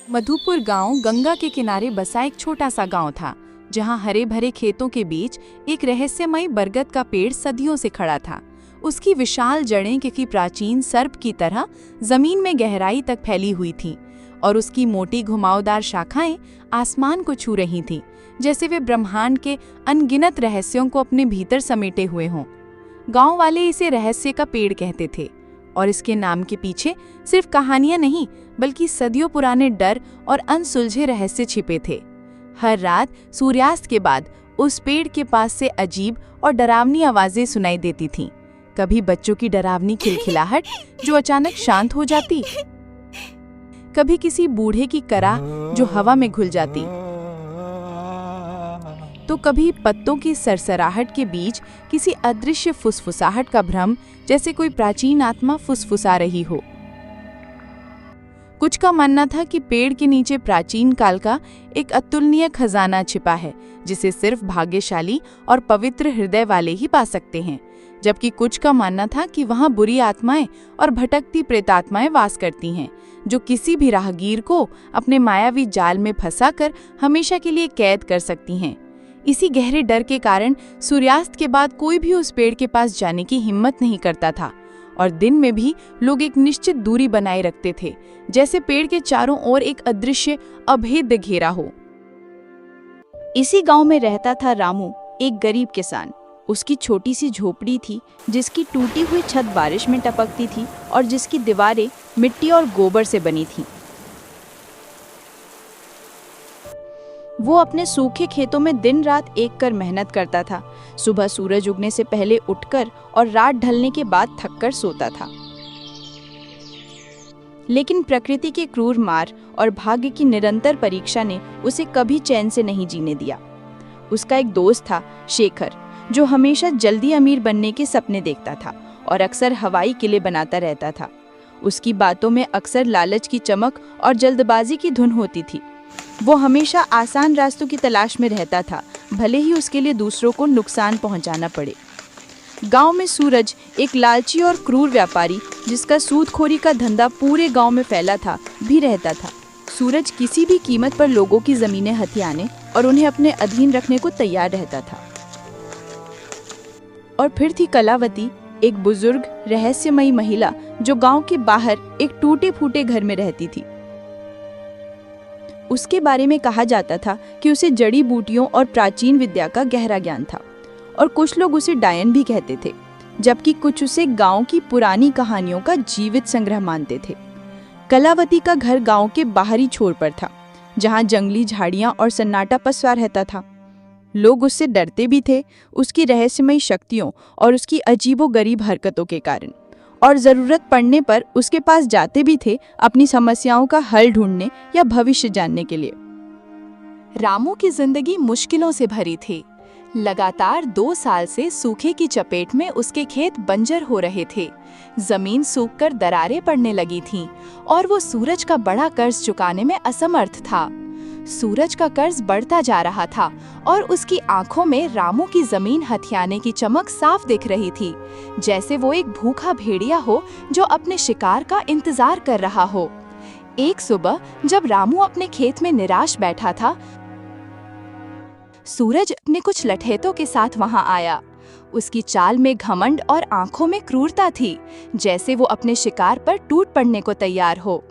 मधुपुर गांव गंगा के किनारे बसा एक छोटा सा गांव था, जहां हरे भरे खेतों के बीच एक रहस्यमयी बरगद का पेड़ सदियों से खड़ा था। उसकी विशाल जड़ें किसी प्राचीन सर्प की तरह जमीन में गहराई तक फैली हुई थीं और उसकी मोटी घुमावदार शाखाएं आसमान को छू रही थीं, जैसे वे ब्रह्मांड के अनगिनत रहस्यों को अपने भीतर समेटे हुए हों। गांव वाले इसे रहस्य का पेड़ कहते थे और इसके नाम के पीछे सिर्फ कहानियां नहीं, बल्कि सदियों पुराने डर और अनसुलझे रहस्य छिपे थे। हर रात सूर्यास्त के बाद उस पेड़ के पास से अजीब और डरावनी आवाजें सुनाई देती थीं। कभी बच्चों की डरावनी खिलखिलाहट जो अचानक शांत हो जाती, कभी किसी बूढ़े की कराह जो हवा में घुल जाती, तो कभी पत्तों की सरसराहट के बीच किसी अदृश्य फुसफुसाहट का भ्रम, जैसे कोई प्राचीन आत्मा फुसफुसा रही हो। कुछ का मानना था कि पेड़ के नीचे प्राचीन काल का एक अतुलनीय खजाना छिपा है, जिसे सिर्फ भाग्यशाली और पवित्र हृदय वाले ही पा सकते हैं, जबकि कुछ का मानना था कि वहां बुरी आत्माएं और भटकती प्रेतात्माएं वास करती हैं, जो किसी भी राहगीर को अपने मायावी जाल में फंसाकर हमेशा के लिए कैद कर सकती हैं। इसी गहरे डर के कारण सूर्यास्त के बाद कोई भी उस पेड़ के पास जाने की हिम्मत नहीं करता था और दिन में भी लोग एक निश्चित दूरी बनाए रखते थे, जैसे पेड़ के चारों ओर एक अदृश्य अभेद्य घेरा हो। इसी गांव में रहता था रामू, एक गरीब किसान। उसकी छोटी सी झोपड़ी थी, जिसकी टूटी हुई छत बारिश में टपकती थी और जिसकी दीवारें मिट्टी और गोबर से बनी थीं। वो अपने सूखे खेतों में दिन रात एक कर मेहनत करता था। सुबह सूरज उगने से पहले उठकर और रात ढलने के बाद थककर सोता था। लेकिन प्रकृति के क्रूर मार और भाग्य की निरंतर परीक्षा ने उसे कभी चैन से नहीं जीने दिया। उसका एक दोस्त था, शेखर, जो हमेशा जल्दी अमीर बनने के सपने देखता था और अक्सर हवाई किले बनाता रहता था। उसकी बातों में अक्सर लालच की चमक और जल्दबाजी की धुन होती थी। वो हमेशा आसान रास्तों की तलाश में रहता था, भले ही उसके लिए दूसरों को नुकसान पहुंचाना पड़े। गांव में सूरज, एक लालची और क्रूर व्यापारी जिसका सूदखोरी का धंधा पूरे गांव में फैला था, भी रहता था। सूरज किसी भी कीमत पर लोगों की जमीनें हथियाने और उन्हें अपने अधीन रखने को तैयार रहता था। और फिर थी कलावती, एक बुजुर्ग रहस्यमयी महिला जो गांव के बाहर एक टूटे फूटे घर में रहती थी। उसके बारे में कहा जाता था कि उसे जड़ी बूटियों और प्राचीन विद्या का गहरा ज्ञान था और कुछ लोग उसे डायन भी कहते थे, जबकि कुछ उसे गांव की पुरानी कहानियों का जीवित संग्रह मानते थे। कलावती का घर गांव के बाहरी छोर पर था, जहां जंगली झाड़ियां और सन्नाटा पसरा रहता था। लोग उससे डरते भी थे, उसकी रहस्यमयी शक्तियों और उसकी अजीबोगरीब हरकतों के कारण, और जरूरत पड़ने पर उसके पास जाते भी थे अपनी समस्याओं का हल ढूंढने या भविष्य जानने के लिए। रामू की जिंदगी मुश्किलों से भरी थी। लगातार 2 साल से सूखे की चपेट में उसके खेत बंजर हो रहे थे। जमीन सूखकर दरारें पड़ने लगी थीं और वो सूरज का बड़ा कर्ज चुकाने में असमर्थ था। सूरज का कर्ज बढ़ता जा रहा था और उसकी आंखों में रामू की जमीन हथियाने की चमक साफ दिख रही थी, जैसे वो एक भूखा भेड़िया हो जो अपने शिकार का इंतजार कर रहा हो। एक सुबह जब रामू अपने खेत में निराश बैठा था, सूरज अपने कुछ लठैतों के साथ वहां आया। उसकी चाल में घमंड और आंखों में क्रूरता थी, जैसे वो अपने शिकार पर टूट पड़ने को तैयार हो।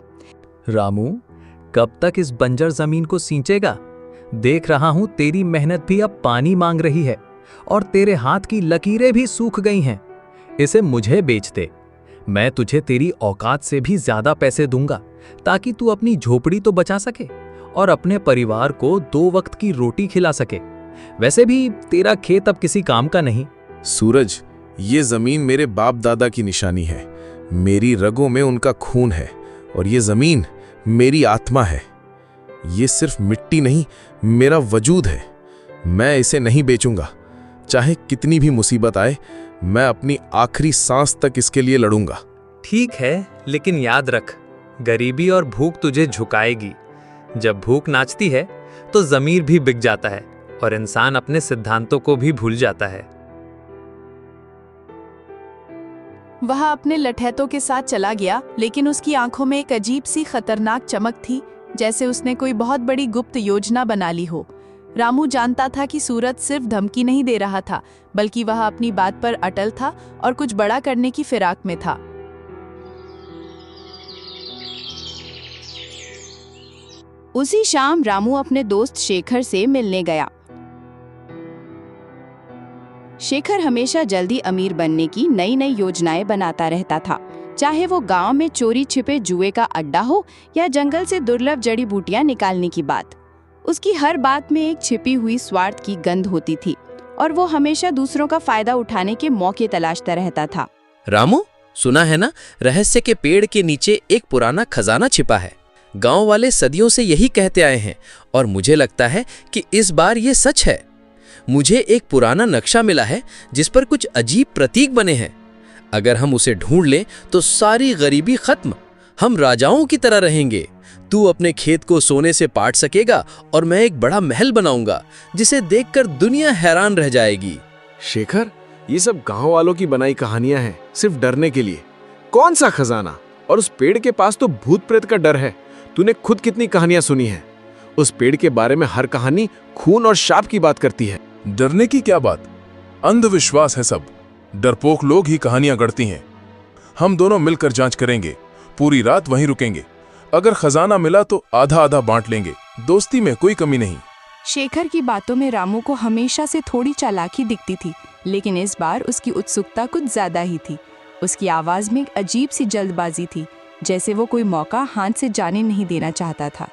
रामू, कब तक इस बंजर जमीन को सींचेगा? देख रहा हूं तेरी मेहनत भी अब पानी मांग रही है और तेरे हाथ की लकीरें भी सूख गई हैं। इसे मुझे बेच दे, मैं तुझे तेरी औकात से भी ज्यादा पैसे दूंगा, ताकि तू अपनी झोपड़ी तो बचा सके और अपने परिवार को 2 वक्त की रोटी खिला सके। वैसे भी तेरा खेत अब किसी काम का नहीं। सूरज, ये जमीन मेरे बाप दादा की निशानी है। मेरी रगों में उनका खून है और ये जमीन मेरी आत्मा है। ये सिर्फ मिट्टी नहीं, मेरा वजूद है। मैं इसे नहीं बेचूंगा, चाहे कितनी भी मुसीबत आए। मैं अपनी आखिरी सांस तक इसके लिए लड़ूंगा। ठीक है, लेकिन याद रख, गरीबी और भूख तुझे झुकाएगी। जब भूख नाचती है तो ज़मीर भी बिक जाता है और इंसान अपने सिद्धांतों को भी भूल जाता है। वह अपने लठैतों के साथ चला गया, लेकिन उसकी आंखों में एक अजीब सी खतरनाक चमक थी, जैसे उसने कोई बहुत बड़ी गुप्त योजना बना ली हो। रामू जानता था कि सूरज सिर्फ धमकी नहीं दे रहा था, बल्कि वह अपनी बात पर अटल था और कुछ बड़ा करने की फिराक में था। उसी शाम रामू अपने दोस्त शेखर से मिलने गया। शेखर हमेशा जल्दी अमीर बनने की नई नई योजनाएं बनाता रहता था, चाहे वो गांव में चोरी छिपे जुए का अड्डा हो या जंगल से दुर्लभ जड़ी बूटियां निकालने की बात। उसकी हर बात में एक छिपी हुई स्वार्थ की गंध होती थी और वो हमेशा दूसरों का फायदा उठाने के मौके तलाशता रहता था। रामू, सुना है ना, रहस्य के पेड़ के नीचे एक पुराना खजाना छिपा है। गांव वाले सदियों से यही कहते आए हैं और मुझे लगता है कि इस बार ये सच है। मुझे एक पुराना नक्शा मिला है जिस पर कुछ अजीब प्रतीक बने हैं। अगर हम उसे ढूंढ लें तो सारी गरीबी खत्म, हम राजाओं की तरह रहेंगे। तू अपने खेत को सोने से पाट सकेगा और मैं एक बड़ा महल बनाऊंगा जिसे देखकर दुनिया हैरान रह जाएगी। शेखर, ये सब गांव वालों की बनाई कहानियां हैं, सिर्फ डरने के लिए। कौन सा खजाना? और उस पेड़ के पास तो भूत प्रेत का डर है। तूने खुद कितनी कहानियां सुनी हैं? उस पेड़ के बारे में हर कहानी खून और शाप की बात करती है। डरने की क्या बात, अंधविश्वास है सब। डरपोक लोग ही कहानियां गढ़ती हैं। हम दोनों मिलकर जांच करेंगे, पूरी रात वहीं रुकेंगे। अगर खजाना मिला तो आधा आधा बांट लेंगे, दोस्ती में कोई कमी नहीं। शेखर की बातों में रामू को हमेशा से थोड़ी चालाकी दिखती थी, लेकिन इस बार उसकी उत्सुकता कुछ ज्यादा ही थी। उसकी आवाज में एक अजीब सी जल्दबाजी थी, जैसे वो कोई मौका हाथ से जाने नहीं देना चाहता था।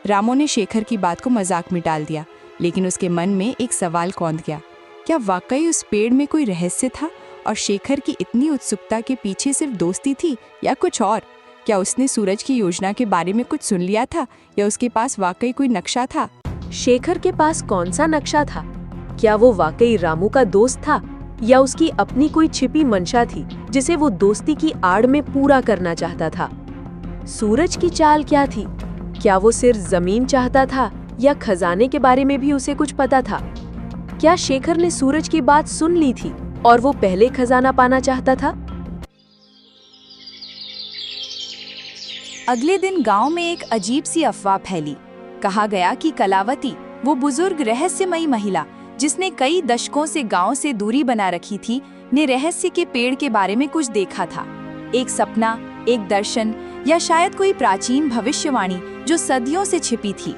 रामू ने शेखर की बात को मजाक में डाल दिया, लेकिन उसके मन में एक सवाल कौंध गया। क्या वाकई उस पेड़ में कोई रहस्य था और शेखर की इतनी उत्सुकता के पीछे सिर्फ दोस्ती थी या कुछ और? क्या उसने सूरज की योजना के बारे में कुछ सुन लिया था या उसके पास वाकई कोई नक्शा था? शेखर के पास कौन सा नक्शा था? क्या वो वाकई रामू का दोस्त था या उसकी अपनी कोई छिपी मंशा थी जिसे वो दोस्ती की आड़ में पूरा करना चाहता था? सूरज की चाल क्या थी? क्या वो सिर्फ जमीन चाहता था या खजाने के बारे में भी उसे कुछ पता था? क्या शेखर ने सूरज की बात सुन ली थी और वो पहले खजाना पाना चाहता था? अगले दिन गांव में एक अजीब सी अफवाह फैली। कहा गया कि कलावती, वो बुजुर्ग रहस्यमयी महिला जिसने कई दशकों से गांव से दूरी बना रखी थी, ने रहस्य के पेड़ के बारे में कुछ देखा था। एक सपना, एक दर्शन या शायद कोई प्राचीन भविष्यवाणी जो सदियों से छिपी थी।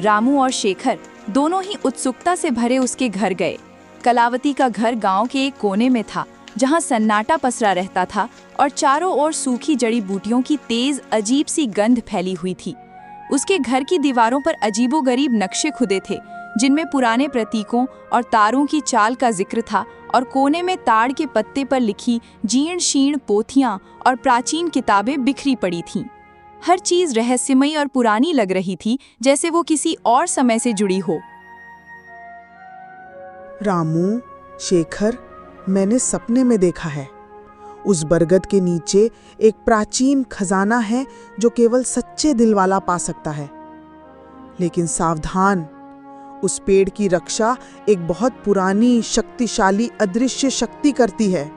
रामू और शेखर दोनों ही उत्सुकता से भरे उसके घर गए। कलावती का घर गांव के एक कोने में था, जहां सन्नाटा पसरा रहता था और चारों ओर सूखी जड़ी बूटियों की तेज अजीब सी गंध फैली हुई थी। उसके घर की दीवारों पर अजीबोगरीब नक्शे खुदे थे, जिनमें पुराने प्रतीकों और तारों की चाल का जिक्र था, और कोने में ताड़ के पत्ते पर लिखी जीर्ण शीर्ण पोथियां और प्राचीन किताबें बिखरी पड़ी थीं। हर चीज रहस्यमयी और पुरानी लग रही थी, जैसे वो किसी और समय से जुड़ी हो। रामू, शेखर, मैंने सपने में देखा है। उस बरगद के नीचे एक प्राचीन खजाना है जो केवल सच्चे दिल वाला पा सकता है। लेकिन सावधान, उस पेड़ की रक्षा एक बहुत पुरानी, शक्तिशाली अदृश्य शक्ति करती है।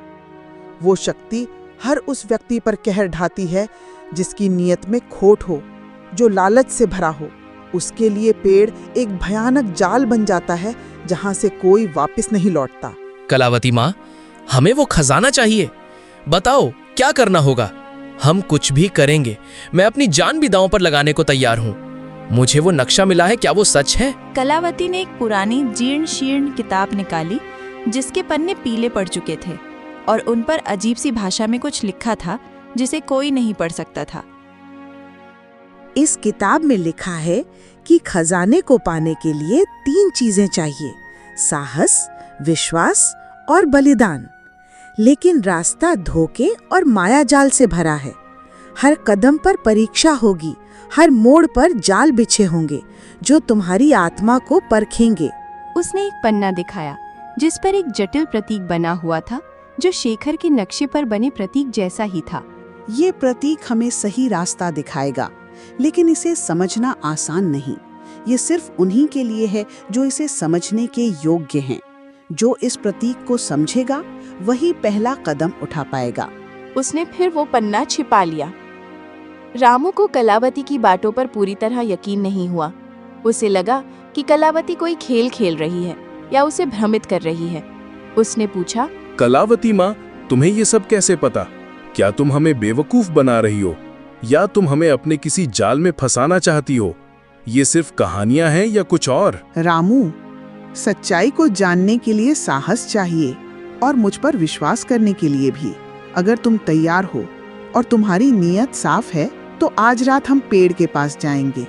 वो शक्ति हर उस व्यक्ति पर कहर ढाती है जिसकी नीयत में खोट हो, जो लालच से भरा हो। उसके लिए पेड़ एक भयानक जाल बन जाता है जहां से कोई वापस नहीं लौटता। कलावती माँ, हमें वो खजाना चाहिए। बताओ क्या करना होगा? हम कुछ भी करेंगे। मैं अपनी जान भी दांव पर लगाने को तैयार हूँ। मुझे वो नक्शा मिला है, क्या वो सच है? कलावती ने एक पुरानी जीर्ण शीर्ण किताब निकाली, जिसके पन्ने पीले पड़ चुके थे और उन पर अजीब सी भाषा में कुछ लिखा था जिसे कोई नहीं पढ़ सकता था। इस किताब में लिखा है कि खजाने को पाने के लिए 3 चीजें चाहिए: साहस, विश्वास और बलिदान। लेकिन रास्ता धोखे और मायाजाल से भरा है। हर कदम पर परीक्षा होगी, हर मोड़ पर जाल बिछे होंगे जो तुम्हारी आत्मा को परखेंगे। उसने एक पन्ना दिखाया जिस पर एक जटिल प्रतीक बना हुआ था, जो शेखर के नक्शे पर बने प्रतीक जैसा ही था। ये प्रतीक हमें सही रास्ता दिखाएगा, लेकिन इसे समझना आसान नहीं। ये सिर्फ उन्हीं के लिए है जो इसे समझने के योग्य हैं। जो इस प्रतीक को समझेगा वही पहला कदम उठा पाएगा। उसने फिर वो पन्ना छिपा लिया। रामू को कलावती की बातों पर पूरी तरह यकीन नहीं हुआ। उसे लगा कि कलावती कोई खेल खेल रही है या उसे भ्रमित कर रही है। उसने पूछा, कलावती माँ, तुम्हें ये सब कैसे पता? क्या तुम हमें बेवकूफ बना रही हो या तुम हमें अपने किसी जाल में फंसाना चाहती हो? ये सिर्फ कहानियां हैं या कुछ और? रामू, सच्चाई को जानने के लिए साहस चाहिए और मुझ पर विश्वास करने के लिए भी। अगर तुम तैयार हो और तुम्हारी नीयत साफ है तो आज रात हम पेड़ के पास जाएंगे।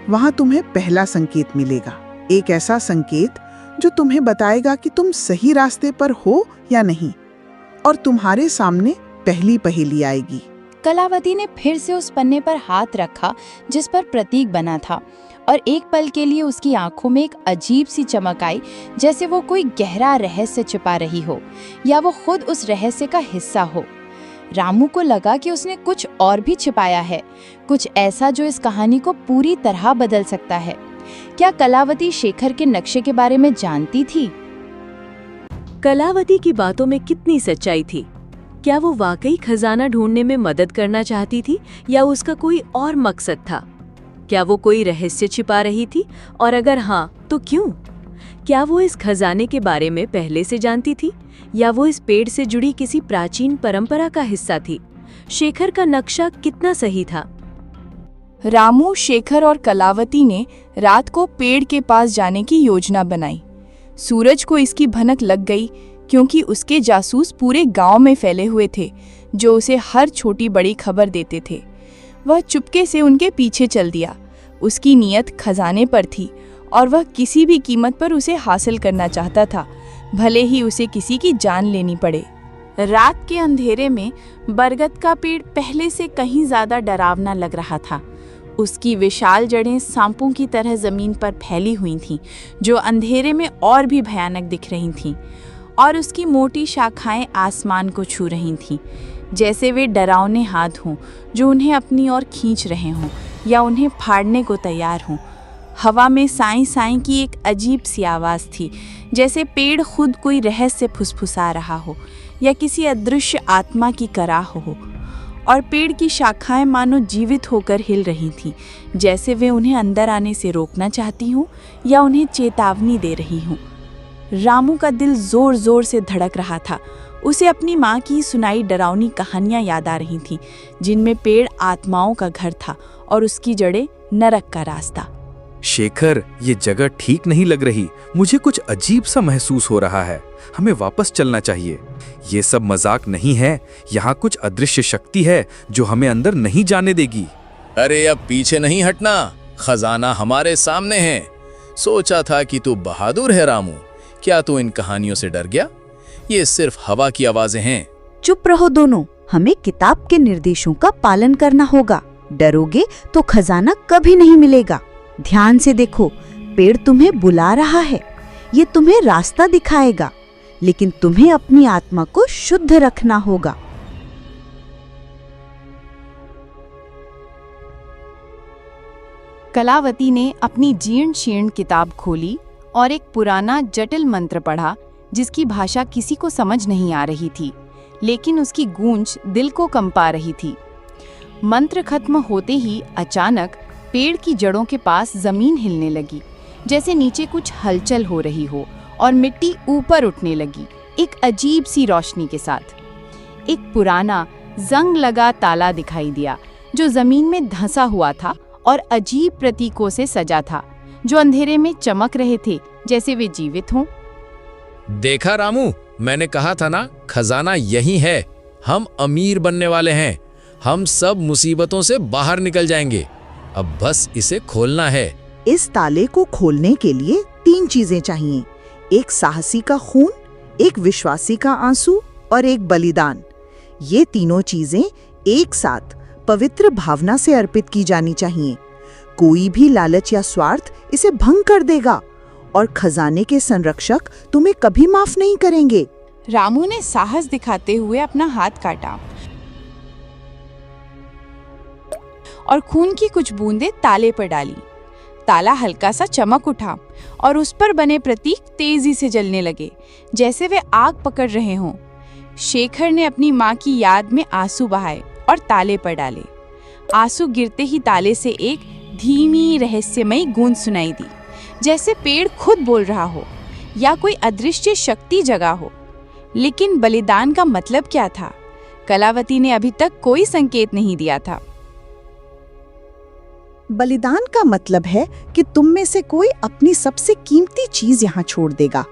वहां तुम्हें पहला संकेत मिलेगा, एक ऐसा संकेत जो तुम्हें बताएगा कि तुम सही रास्ते पर हो या नहीं, और तुम्हारे सामने पहली पहेली आएगी। कलावती ने फिर से उस पन्ने पर हाथ रखा जिस पर प्रतीक बना था, और एक पल के लिए उसकी आंखों में एक अजीब सी चमक आई, जैसे वो कोई गहरा रहस्य छिपा रही हो या वो खुद उस रहस्य का हिस्सा हो। रामू को लगा कि उसने कुछ और भी छिपाया है, कुछ ऐसा जो इस कहानी को पूरी तरह बदल सकता है। क्या कलावती शेखर के नक्शे के बारे में जानती थी? कलावती की बातों में कितनी सच्चाई थी? क्या वो वाकई खजाना ढूंढने में मदद करना चाहती थी या उसका कोई और मकसद था? क्या वो कोई रहस्य छिपा रही थी, और अगर हाँ तो क्यों? क्या वो इस खजाने के बारे में पहले से जानती थी या वो इस पेड़ से जुड़ी किसी प्राचीन परंपरा का हिस्सा थी? शेखर का नक्शा कितना सही था? रामू, शेखर और कलावती ने रात को पेड़ के पास जाने की योजना बनाई। सूरज को इसकी भनक लग गई क्योंकि उसके जासूस पूरे गांव में फैले हुए थे जो उसे हर छोटी बड़ी खबर देते थे। वह चुपके से उनके पीछे चल दिया। उसकी नीयत खजाने पर थी और वह किसी भी कीमत पर उसे हासिल करना चाहता था, भले ही उसे किसी की जान लेनी पड़े। रात के अंधेरे में बरगद का पेड़ पहले से कहीं ज्यादा डरावना लग रहा था। उसकी विशाल जड़ें सांपों की तरह जमीन पर फैली हुई थीं, जो अंधेरे में और भी भयानक दिख रही थीं, और उसकी मोटी शाखाएं आसमान को छू रही थीं, जैसे वे डरावने हाथ हों जो उन्हें अपनी ओर खींच रहे हों या उन्हें फाड़ने को तैयार हों। हवा में साई साई की एक अजीब सी आवाज़ थी, जैसे पेड़ खुद कोई रहस्य फुसफुसा रहा हो या किसी अदृश्य आत्मा की कराह हो, और पेड़ की शाखाएं मानो जीवित होकर हिल रही थीं, जैसे वे उन्हें अंदर आने से रोकना चाहती हों या उन्हें चेतावनी दे रही हों। रामू का दिल जोर जोर से धड़क रहा था। उसे अपनी माँ की सुनाई डरावनी कहानियाँ याद आ रही थीं, जिनमें पेड़ आत्माओं का घर था और उसकी जड़ें नरक का रास्ता। शेखर, ये जगह ठीक नहीं लग रही। मुझे कुछ अजीब सा महसूस हो रहा है। हमें वापस चलना चाहिए। ये सब मजाक नहीं है। यहाँ कुछ अदृश्य शक्ति है जो हमें अंदर नहीं जाने देगी। अरे अब पीछे नहीं हटना, खजाना हमारे सामने है। सोचा था कि तू बहादुर है रामू, क्या तू इन कहानियों से डर गया? ये सिर्फ हवा की आवाजें हैं। चुप रहो दोनों, हमें किताब के निर्देशों का पालन करना होगा। डरोगे तो खजाना कभी नहीं मिलेगा। ध्यान से देखो, पेड़ तुम्हें बुला रहा है। ये तुम्हें रास्ता दिखाएगा, लेकिन तुम्हें अपनी आत्मा को शुद्ध रखना होगा। कलावती ने अपनी जीर्ण शीर्ण किताब खोली और एक पुराना जटिल मंत्र पढ़ा, जिसकी भाषा किसी को समझ नहीं आ रही थी, लेकिन उसकी गूंज दिल को कंपा रही थी। मंत्र खत्म होते ही अचानक पेड़ की जड़ों के पास जमीन हिलने लगी, जैसे नीचे कुछ हलचल हो रही हो, और मिट्टी ऊपर उठने लगी एक अजीब सी रोशनी के साथ। एक पुराना जंग लगा ताला दिखाई दिया जो जमीन में धंसा हुआ था और अजीब प्रतीकों से सजा था, जो अंधेरे में चमक रहे थे जैसे वे जीवित हों। देखा रामू, मैंने कहा था ना, खजाना यही है। हम अमीर बनने वाले हैं। हम सब मुसीबतों से बाहर निकल जाएंगे। अब बस इसे खोलना है। इस ताले को खोलने के लिए 3 चीजें चाहिए, एक साहसी का खून, एक विश्वासी का आंसू और एक बलिदान। ये तीनों चीजें एक साथ पवित्र भावना से अर्पित की जानी चाहिए। कोई भी लालच या स्वार्थ इसे भंग कर देगा और खजाने के संरक्षक तुम्हें कभी माफ नहीं करेंगे। रामू ने साहस दिखाते हुए अपना हाथ काटा और खून की कुछ बूंदें ताले पर डाली। ताला हल्का सा चमक उठा और उस पर बने प्रतीक तेजी से जलने लगे, जैसे वे आग पकड़ रहे हों। शेखर ने अपनी माँ की याद में आंसू बहाए और ताले पर डाले। आंसू गिरते ही ताले से एक धीमी रहस्यमयी गूंज सुनाई दी, जैसे पेड़ खुद बोल रहा हो या कोई अदृश्य शक्ति जगा हो। लेकिन बलिदान का मतलब क्या था? कलावती ने अभी तक कोई संकेत नहीं दिया था। बलिदान का मतलब है कि तुम में से कोई अपनी सबसे कीमती चीज यहाँ छोड़ देगा।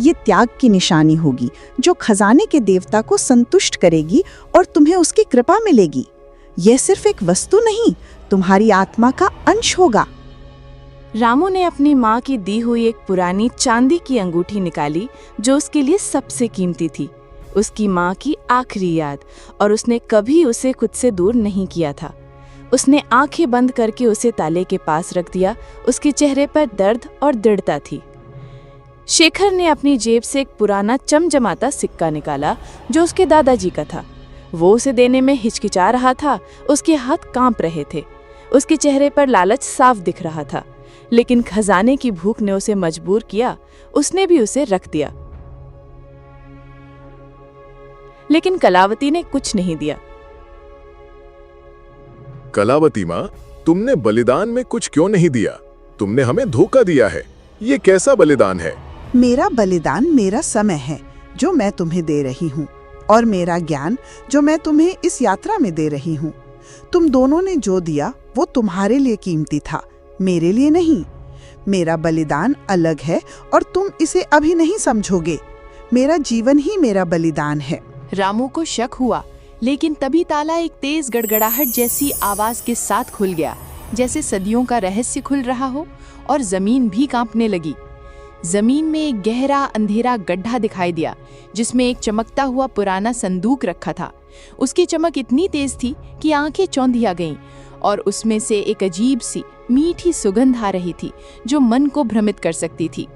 ये त्याग की निशानी होगी जो खजाने के देवता को संतुष्ट करेगी और तुम्हें उसकी कृपा मिलेगी। यह सिर्फ एक वस्तु नहीं, तुम्हारी आत्मा का अंश होगा। रामू ने अपनी माँ की दी हुई एक पुरानी चांदी की अंगूठी निकाली जो उसके लिए सबसे कीमती थी, उसकी माँ की आखिरी याद, और उसने कभी उसे खुद से दूर नहीं किया था। उसने आंखें बंद करके उसे ताले के पास रख दिया। उसके चेहरे पर दर्द और दृढ़ता थी। शेखर ने अपनी जेब से एक पुराना चमचमाता सिक्का निकाला जो उसके दादाजी का था। वो उसे देने में हिचकिचा रहा था, उसके हाथ कांप रहे थे। उसके चेहरे पर लालच साफ दिख रहा था, लेकिन खजाने की भूख ने उसे मजबूर किया। उसने भी उसे रख दिया, लेकिन कलावती ने कुछ नहीं दिया। कलावती माँ, तुमने बलिदान में कुछ क्यों नहीं दिया? तुमने हमें धोखा दिया है। ये कैसा बलिदान है? मेरा बलिदान मेरा समय है जो मैं तुम्हें दे रही हूँ, और मेरा ज्ञान जो मैं तुम्हें इस यात्रा में दे रही हूँ। तुम दोनों ने जो दिया वो तुम्हारे लिए कीमती था, मेरे लिए नहीं। मेरा बलिदान अलग है और तुम इसे अभी नहीं समझोगे। मेरा जीवन ही मेरा बलिदान है। रामू को शक हुआ, लेकिन तभी ताला एक तेज गड़गड़ाहट जैसी आवाज के साथ खुल गया, जैसे सदियों का रहस्य खुल रहा हो, और जमीन भी कांपने लगी। जमीन में एक गहरा अंधेरा गड्ढा दिखाई दिया, जिसमें एक चमकता हुआ पुराना संदूक रखा था। उसकी चमक इतनी तेज थी कि आंखें चौंधिया गईं, और उसमें से एक अजीब सी मीठी सुगंध आ रही थी जो मन को भ्रमित कर सकती थी।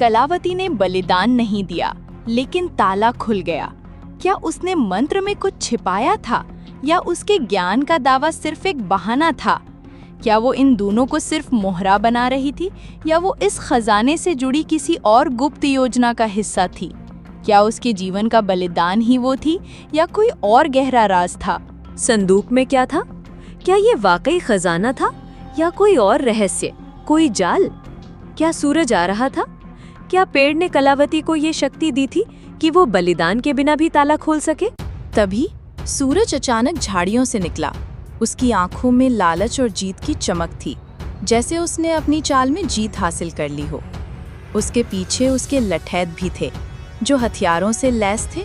कलावती ने बलिदान नहीं दिया, लेकिन ताला खुल गया। क्या उसने मंत्र में कुछ छिपाया था, या उसके ज्ञान का दावा सिर्फ एक बहाना था? क्या वो इन दोनों को सिर्फ मोहरा बना रही थी, या वो इस खजाने से जुड़ी किसी और गुप्त योजना का हिस्सा थी? क्या उसके जीवन का बलिदान ही वो थी, या कोई और गहरा राज था? संदूक में क्या था? क्या ये वाकई खजाना था, या कोई और रहस्य, कोई जाल? क्या सूरज आ रहा था? क्या पेड़ ने कलावती को ये शक्ति दी थी कि वो बलिदान के बिना भी ताला खोल सके? तभी सूरज अचानक झाड़ियों से निकला। उसकी आंखों में लालच और जीत की चमक थी, जैसे उसने अपनी चाल में जीत हासिल कर ली हो। उसके पीछे उसके लठैत भी थे, जो हथियारों से लैस थे।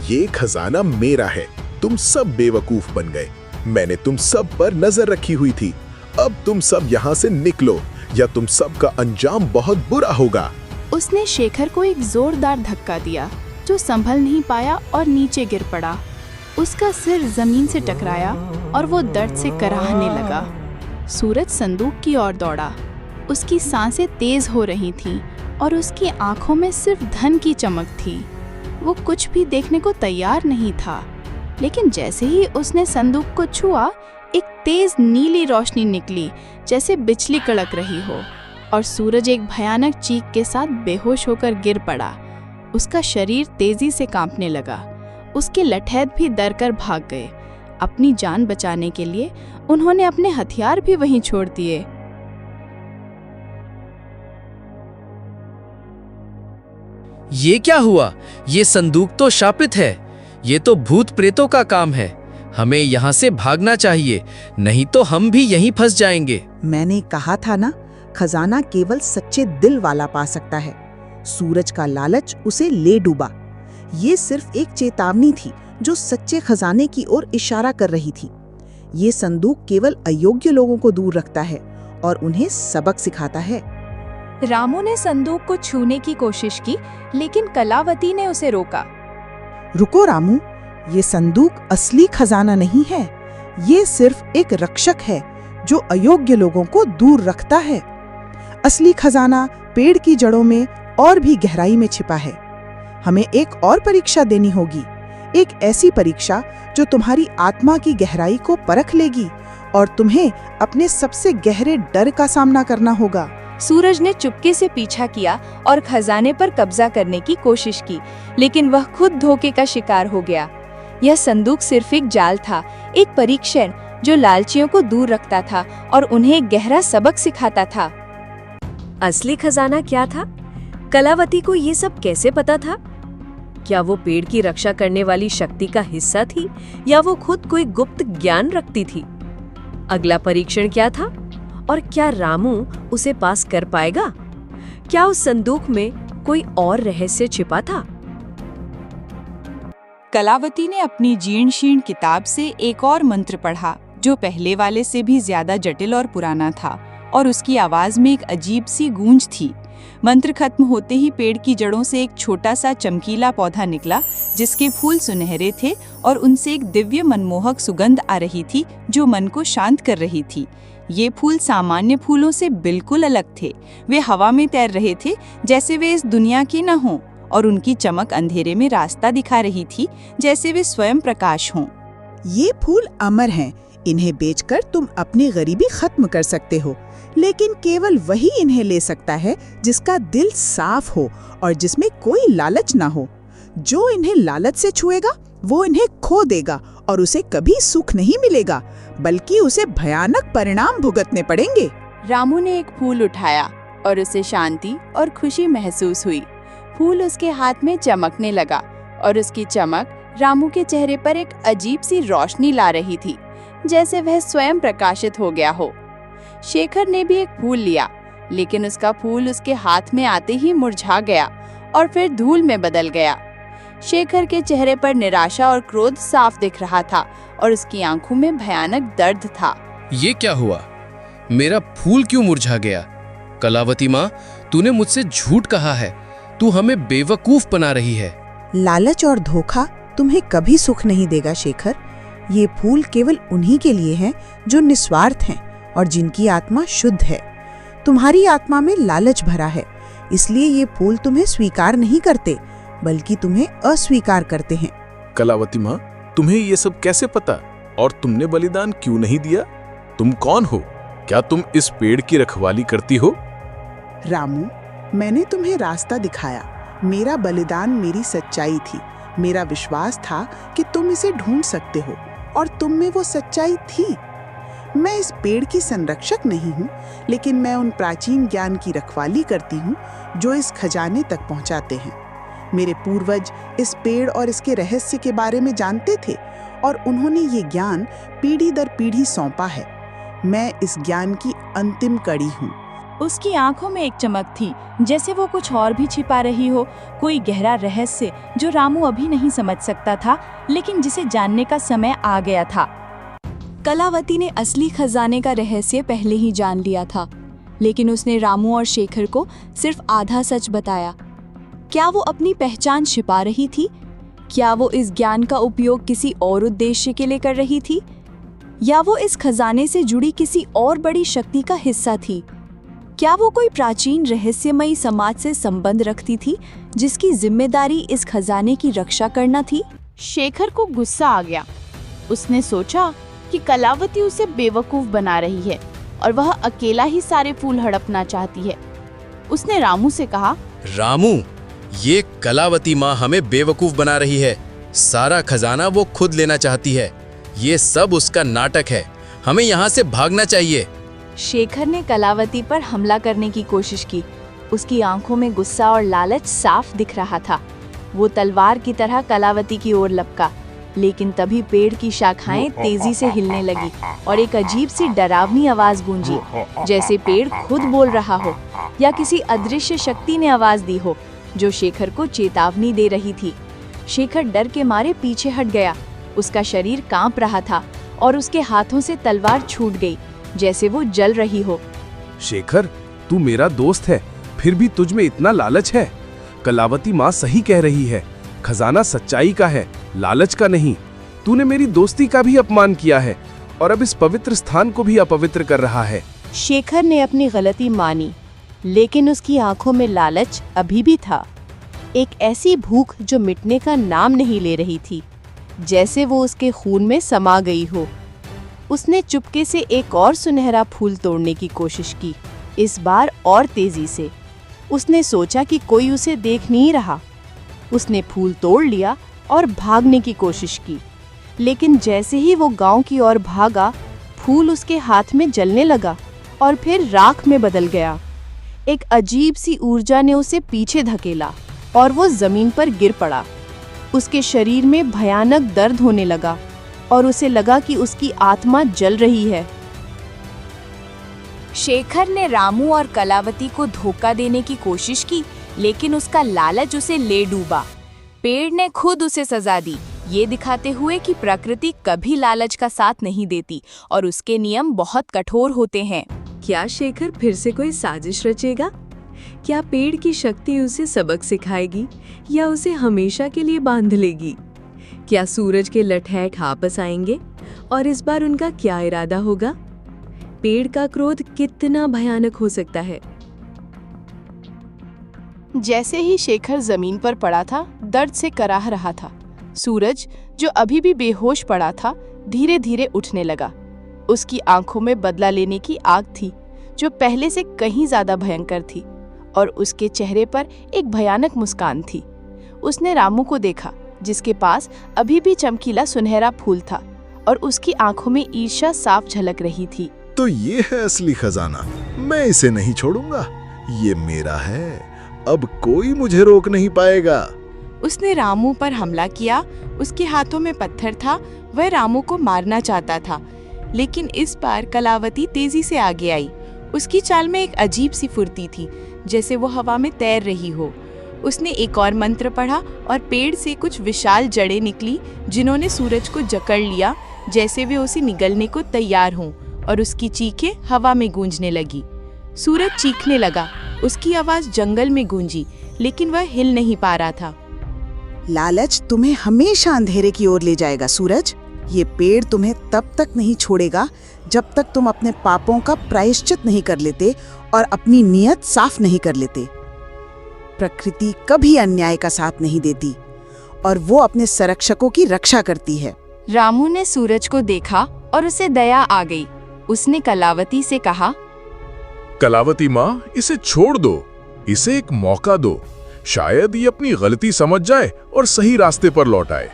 ये खजाना मेरा है। तुम सब बेवकूफ बन गए। मैंने तुम सब पर नजर रखी हुई थी। अब तुम सब यहाँ से निकलो, या तुम सब का अंजाम बहुत बुरा होगा। उसने शेखर को एक जोरदार धक्का दिया, जो संभल नहीं पाया और नीचे गिर पड़ा। उसका सिर जमीन से टकराया और वो दर्द से कराहने लगा। सूरज संदूक की ओर दौड़ा। उसकी सांसें तेज हो रही थीं और उसकी आंखों में सिर्फ धन की चमक थी। वो कुछ भी देखने को तैयार नहीं था, लेकिन जैसे ही उसने संदूक को छुआ, एक तेज नीली रोशनी निकली, जैसे बिजली कड़क रही हो, और सूरज एक भयानक चीख के साथ बेहोश होकर गिर पड़ा। उसका शरीर तेजी से कांपने लगा। उसके लठैत भी डर कर भाग गए। अपनी जान बचाने के लिए उन्होंने अपने हथियार भी वहीं छोड़ दिए। ये क्या हुआ? ये संदूक तो शापित है। ये तो भूत प्रेतों का काम है। हमें यहाँ से भागना चाहिए, नहीं तो हम भी यहीं फंस जाएंगे। मैंने कहा था ना, खजाना केवल सच्चे दिल वाला पा सकता है। सूरज का लालच उसे ले डूबा। ये सिर्फ एक चेतावनी थी जो सच्चे खजाने की ओर इशारा कर रही थी। ये संदूक केवल अयोग्य लोगों को दूर रखता है और उन्हें सबक सिखाता है। रामू ने संदूक को छूने की कोशिश की, लेकिन कलावती ने उसे रोका। रुको रामू, ये संदूक असली खजाना नहीं है। ये सिर्फ एक रक्षक है जो अयोग्य लोगों को दूर रखता है। असली खजाना पेड़ की जड़ों में और भी गहराई में छिपा है। हमें एक और परीक्षा देनी होगी, एक ऐसी परीक्षा जो तुम्हारी आत्मा की गहराई को परख लेगी और तुम्हें अपने सबसे गहरे डर का सामना करना होगा। सूरज ने चुपके से पीछा किया और खजाने पर कब्जा करने की कोशिश की, लेकिन वह खुद धोखे का शिकार हो गया। यह संदूक सिर्फ एक जाल था, एक परीक्षण जो लालचियों को दूर रखता था और उन्हें एक गहरा सबक सिखाता था। असली खजाना क्या था? कलावती को ये सब कैसे पता था? क्या वो पेड़ की रक्षा करने वाली शक्ति का हिस्सा थी या वो खुद कोई गुप्त ज्ञान रखती थी? अगला परीक्षण क्या था और क्या रामू उसे पास कर पाएगा? क्या उस संदूक में कोई और रहस्य छिपा था? कलावती ने अपनी जीर्ण शीर्ण किताब से एक और मंत्र पढ़ा जो पहले वाले से भी ज्यादा जटिल और पुराना था, और उसकी आवाज में एक अजीब सी गूंज थी। मंत्र खत्म होते ही पेड़ की जड़ों से एक छोटा सा चमकीला पौधा निकला जिसके फूल सुनहरे थे और उनसे एक दिव्य मनमोहक सुगंध आ रही थी जो मन को शांत कर रही थी। ये फूल सामान्य फूलों से बिल्कुल अलग थे। वे हवा में तैर रहे थे जैसे वे इस दुनिया के न हों, और उनकी चमक अंधेरे में रास्ता दिखा रही थी जैसे वे स्वयं प्रकाश हों। ये फूल अमर हैं। इन्हें बेचकर तुम अपनी गरीबी खत्म कर सकते हो, लेकिन केवल वही इन्हें ले सकता है जिसका दिल साफ हो और जिसमें कोई लालच ना हो। जो इन्हें लालच से छुएगा वो इन्हें खो देगा और उसे कभी सुख नहीं मिलेगा, बल्कि उसे भयानक परिणाम भुगतने पड़ेंगे। रामू ने एक फूल उठाया और उसे शांति और खुशी महसूस हुई। फूल उसके हाथ में चमकने लगा और उसकी चमक रामू के चेहरे पर एक अजीब सी रोशनी ला रही थी, जैसे वह स्वयं प्रकाशित हो गया हो। शेखर ने भी एक फूल लिया, लेकिन उसका फूल उसके हाथ में आते ही मुरझा गया और फिर धूल में बदल गया। शेखर के चेहरे पर निराशा और क्रोध साफ दिख रहा था और उसकी आंखों में भयानक दर्द था। ये क्या हुआ? मेरा फूल क्यों मुरझा गया? कलावती माँ, तूने मुझसे झूठ कहा है। तू हमें बेवकूफ बना रही है। लालच और धोखा तुम्हें कभी सुख नहीं देगा शेखर। ये फूल केवल उन्हीं के लिए हैं जो निस्वार्थ हैं और जिनकी आत्मा शुद्ध है। तुम्हारी आत्मा में लालच भरा है, इसलिए ये फूल तुम्हें स्वीकार नहीं करते, बल्कि तुम्हें अस्वीकार करते हैं। कलावती माँ, तुम्हें ये सब कैसे पता? और तुमने बलिदान क्यों नहीं दिया? तुम कौन हो? क्या तुम इस पेड़ की रखवाली करती हो? रामू, मैंने तुम्हें रास्ता दिखाया। मेरा बलिदान मेरी सच्चाई थी। मेरा विश्वास था कि तुम इसे ढूंढ सकते हो, और तुम में वो सच्चाई थी। मैं इस पेड़ की संरक्षक नहीं हूँ, लेकिन मैं उन प्राचीन ज्ञान की रखवाली करती हूँ जो इस खजाने तक पहुँचाते हैं। मेरे पूर्वज इस पेड़ और इसके रहस्य के बारे में जानते थे, और उन्होंने ये ज्ञान पीढ़ी दर पीढ़ी सौंपा है। मैं इस ज्ञान की अंतिम कड़ी हूँ। उसकी आंखों में एक चमक थी, जैसे वो कुछ और भी छिपा रही हो, कोई गहरा रहस्य जो रामू अभी नहीं समझ सकता था, लेकिन जिसे जानने का समय आ गया था। कलावती ने असली खजाने का रहस्य पहले ही जान लिया था, लेकिन उसने रामू और शेखर को सिर्फ आधा सच बताया। क्या वो अपनी पहचान छिपा रही थी? क्या वो इस ज्ञान का उपयोग किसी और उद्देश्य के लिए कर रही थी? या वो इस खजाने से जुड़ी किसी और बड़ी शक्ति का हिस्सा थी? क्या वो कोई प्राचीन रहस्यमयी समाज से संबंध रखती थी जिसकी जिम्मेदारी इस खजाने की रक्षा करना थी? शेखर को गुस्सा आ गया। उसने सोचा कि कलावती उसे बेवकूफ बना रही है और वह अकेला ही सारे फूल हड़पना चाहती है। उसने रामू से कहा, रामू, ये कलावती माँ हमें बेवकूफ बना रही है। सारा खजाना वो खुद लेना चाहती है। ये सब उसका नाटक है। हमें यहाँ से भागना चाहिए। शेखर ने कलावती पर हमला करने की कोशिश की। उसकी आंखों में गुस्सा और लालच साफ दिख रहा था। वो तलवार की तरह कलावती की ओर लपका, लेकिन तभी पेड़ की शाखाएं तेजी से हिलने लगी और एक अजीब सी डरावनी आवाज गूंजी, जैसे पेड़ खुद बोल रहा हो या किसी अदृश्य शक्ति ने आवाज दी हो जो शेखर को चेतावनी दे रही थी। शेखर डर के मारे पीछे हट गया। उसका शरीर कांप रहा था और उसके हाथों से तलवार छूट गई, जैसे वो जल रही हो। शेखर, तू मेरा दोस्त है, फिर भी तुझ में इतना लालच है। कलावती माँ सही कह रही है, खजाना सच्चाई का है, लालच का नहीं। तूने मेरी दोस्ती का भी अपमान किया है और अब इस पवित्र स्थान को भी अपवित्र कर रहा है। शेखर ने अपनी गलती मानी, लेकिन उसकी आंखों में लालच अभी भी था, एक ऐसी भूख जो मिटने का नाम नहीं ले रही थी, जैसे वो उसके खून में समा गई हो। उसने चुपके से एक और सुनहरा फूल तोड़ने की कोशिश की, इस बार और तेजी से। उसने सोचा कि कोई उसे देख नहीं रहा। उसने फूल तोड़ लिया और भागने की कोशिश की, लेकिन जैसे ही वो गांव की ओर भागा, फूल उसके हाथ में जलने लगा और फिर राख में बदल गया। एक अजीब सी ऊर्जा ने उसे पीछे धकेला और वो जमीन पर गिर पड़ा। उसके शरीर में भयानक दर्द होने लगा और उसे लगा कि उसकी आत्मा जल रही है। शेखर ने रामू और कलावती को धोखा देने की कोशिश की, लेकिन उसका लालच उसे ले डूबा। पेड़ ने खुद उसे सजा दी, ये दिखाते हुए कि प्रकृति कभी लालच का साथ नहीं देती और उसके नियम बहुत कठोर होते हैं। क्या शेखर फिर से कोई साजिश रचेगा? क्या पेड़ की शक्ति उसे सबक सिखाएगी या उसे हमेशा के लिए बांध लेगी? क्या सूरज के लठैट वापस आएंगे और इस बार उनका क्या इरादा होगा? पेड़ का क्रोध कितना भयानक हो सकता है। जैसे ही शेखर जमीन पर पड़ा था, दर्द से कराह रहा था। सूरज, जो अभी भी बेहोश पड़ा था, धीरे धीरे उठने लगा। उसकी आंखों में बदला लेने की आग थी, जो पहले से कहीं ज्यादा भयंकर थी, और उसके चेहरे पर एक भयानक मुस्कान थी। उसने रामू को देखा, जिसके पास अभी भी चमकीला सुनहरा फूल था, और उसकी आंखों में ईर्ष्या साफ झलक रही थी। तो ये है असली खजाना, मैं इसे नहीं छोड़ूंगा, ये मेरा है, अब कोई मुझे रोक नहीं पाएगा। उसने रामू पर हमला किया। उसके हाथों में पत्थर था, वह रामू को मारना चाहता था, लेकिन इस बार कलावती तेजी से आगे आई। उसकी चाल में एक अजीब सी फुर्ती थी, जैसे वो हवा में तैर रही हो। उसने एक और मंत्र पढ़ा और पेड़ से कुछ विशाल जड़ें निकली, जिन्होंने सूरज को जकड़ लिया, जैसे वे उसे निगलने को तैयार हों, और उसकी चीखें हवा में गूंजने लगी। सूरज चीखने लगा, उसकी आवाज जंगल में गूंजी, लेकिन वह हिल नहीं पा रहा था। लालच तुम्हें हमेशा अंधेरे की ओर ले जाएगा सूरज। ये पेड़ तुम्हें तब तक नहीं छोड़ेगा जब तक तुम अपने पापों का प्रायश्चित नहीं कर लेते और अपनी नीयत साफ नहीं कर लेते। प्रकृति कभी अन्याय का साथ नहीं देती और वो अपने संरक्षकों की रक्षा करती है। रामू ने सूरज को देखा और उसे दया आ गई। उसने कलावती से कहा, कलावती माँ, इसे छोड़ दो, इसे एक मौका दो, शायद ये अपनी गलती समझ जाए और सही रास्ते पर लौट आए।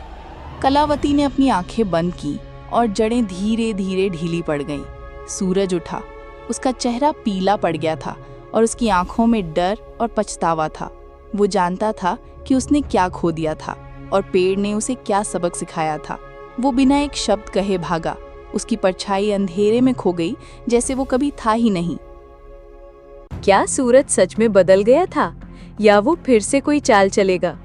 कलावती ने अपनी आंखें बंद की और जड़ें धीरे धीरे ढीली पड़ गईं। सूरज उठा, उसका चेहरा पीला पड़ गया था और उसकी आंखों में डर और पछतावा था। वो जानता था कि उसने क्या खो दिया था और पेड़ ने उसे क्या सबक सिखाया था। वो बिना एक शब्द कहे भागा। उसकी परछाई अंधेरे में खो गई, जैसे वो कभी था ही नहीं। क्या सूरज सच में बदल गया था या वो फिर से कोई चाल चलेगा?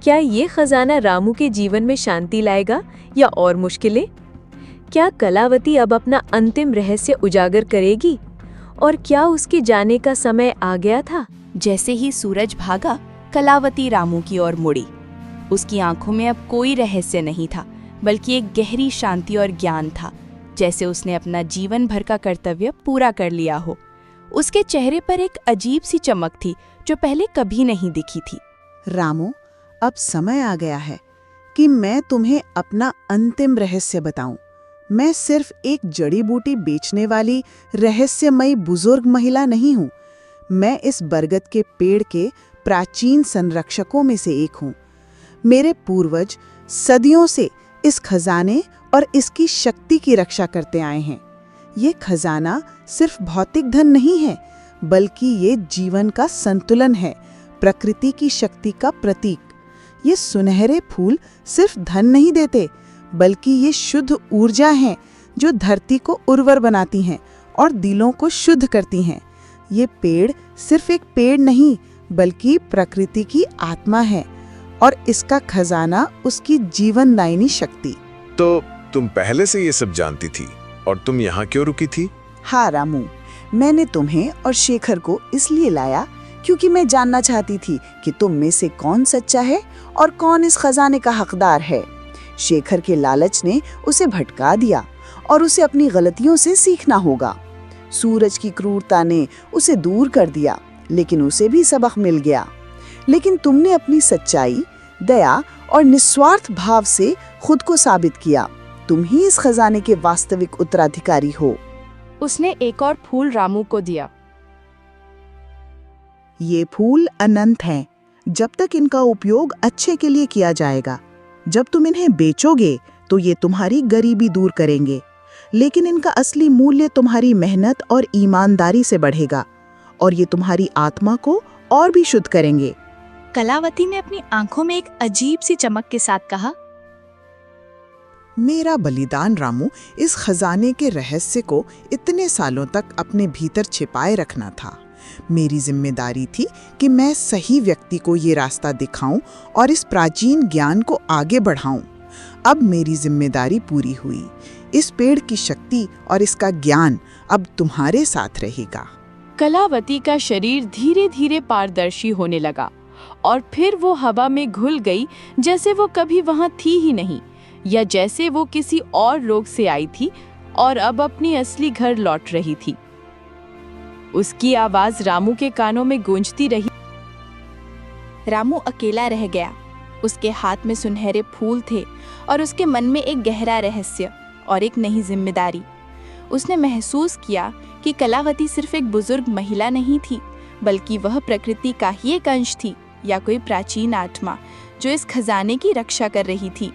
क्या ये खजाना रामू के जीवन में शांति लाएगा या और मुश्किलें? क्या कलावती अब अपना अंतिम रहस्य उजागर करेगी? और क्या उसके जाने का समय आ गया था? जैसे ही सूरज भागा, कलावती रामू की ओर मुड़ी। उसकी आंखों में अब कोई रहस्य नहीं था, बल्कि एक गहरी शांति और ज्ञान था, जैसे उसने अपना जीवन भर का कर्तव्य पूरा कर लिया हो। उसके चेहरे पर एक अजीब सी चमक थी, जो पहले कभी नहीं दिखी थी। रामू, अब समय आ गया है कि मैं तुम्हें अपना अंतिम रहस्य बताऊं। मैं सिर्फ एक जड़ी बूटी बेचने वाली रहस्यमयी बुजुर्ग महिला नहीं हूं। मैं इस बरगद के पेड़ के प्राचीन संरक्षकों में से एक हूं। मेरे पूर्वज सदियों से इस खजाने और इसकी शक्ति की रक्षा करते आए हैं। ये खजाना सिर्फ भौतिक धन नहीं है, बल्कि ये जीवन का संतुलन है, प्रकृति की शक्ति का प्रतीक। ये सुनहरे फूल सिर्फ धन नहीं देते, बल्कि ये शुद्ध ऊर्जा हैं, जो धरती को उर्वर बनाती हैं और दिलों को शुद्ध करती हैं। ये पेड़ सिर्फ एक पेड़ नहीं, बल्कि प्रकृति की आत्मा है, और इसका खजाना उसकी जीवनदायिनी शक्ति। तो तुम पहले से ये सब जानती थी और तुम यहाँ क्यों रुकी थी? हाँ रामू, मैंने तुम्हें और शेखर को इसलिए लाया क्योंकि मैं जानना चाहती थी कि तुम में से कौन सच्चा है और कौन इस खजाने का हकदार है। शेखर के लालच ने उसे भटका दिया और उसे अपनी गलतियों से सीखना होगा। सूरज की क्रूरता ने उसे दूर कर दिया, लेकिन उसे भी सबक मिल गया। लेकिन तुमने अपनी सच्चाई, दया और निस्वार्थ भाव से खुद को साबित किया। तुम ही इस खजाने के वास्तविक उत्तराधिकारी हो। उसने एक और फूल रामू को दिया। ये फूल अनंत हैं, जब तक इनका उपयोग अच्छे के लिए किया जाएगा। जब तुम इन्हें बेचोगे तो ये तुम्हारी गरीबी दूर करेंगे, लेकिन इनका असली मूल्य तुम्हारी मेहनत और ईमानदारी से बढ़ेगा और ये तुम्हारी आत्मा को और भी शुद्ध करेंगे। कलावती ने अपनी आंखों में एक अजीब सी चमक के साथ कहा, मेरा बलिदान रामू इस खजाने के रहस्य को इतने सालों तक अपने भीतर छिपाए रखना था। मेरी जिम्मेदारी थी कि मैं सही व्यक्ति को ये रास्ता दिखाऊं और इस प्राचीन ज्ञान को आगे बढ़ाऊं। अब मेरी जिम्मेदारी पूरी हुई। इस पेड़ की शक्ति और इसका ज्ञान अब तुम्हारे साथ रहेगा। कलावती का शरीर धीरे धीरे पारदर्शी होने लगा और फिर वो हवा में घुल गई, जैसे वो कभी वहां थी ही नहीं, या जैसे वो किसी और रोग से आई थी और अब अपनी असली घर लौट रही थी। उसकी आवाज रामू के कानों में गूंजती रही। रामू अकेला रह गया। उसके हाथ में सुनहरे फूल थे और उसके मन में एक गहरा रहस्य और एक नई जिम्मेदारी। उसने महसूस किया कि कलावती सिर्फ एक बुजुर्ग महिला नहीं थी, बल्कि वह प्रकृति का ही एक अंश थी, या कोई प्राचीन आत्मा जो इस खजाने की रक्षा कर रही थी।